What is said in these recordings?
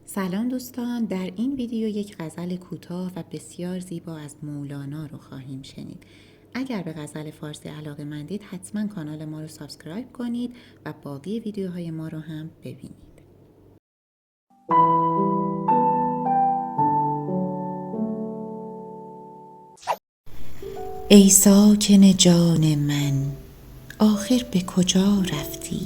سلام دوستان، در این ویدیو یک غزل کوتاه و بسیار زیبا از مولانا رو خواهیم شنید. اگر به غزل فارسی علاقه‌مندید حتما کانال ما رو سابسکرایب کنید و باقی ویدیوهای ما رو هم ببینید. ای ساکن جان من، آخر به کجا رفتی؟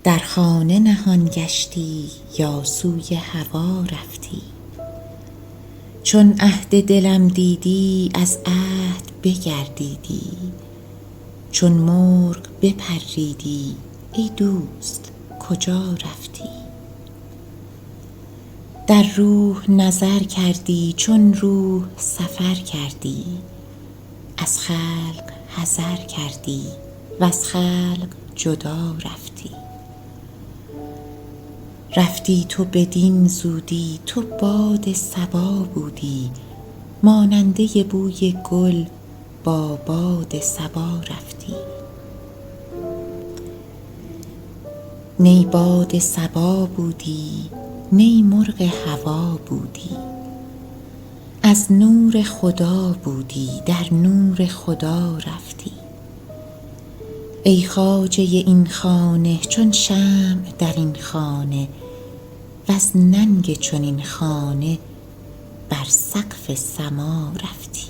در خانه نهان گشتی یا سوی هوا رفتی؟ چون عهد دلم دیدی از عهد بگردیدی، چون مرغ بپریدی ای دوست کجا رفتی؟ در روح نظر کردی چون روح سفر کردی، از خلق حذر کردی وز خلق جدا رفتی. رفتی تو بدین زودی، تو باد صبا بودی، ماننده بوی گل با باد صبا رفتی. نی باد صبا بودی نی مرغ هوا بودی، از نور خدا بودی در نور خدا رفتی. ای خواجه این خانه چون شمع در این خانه، وز ننگ چنین خانه بر سقف سما رفتی.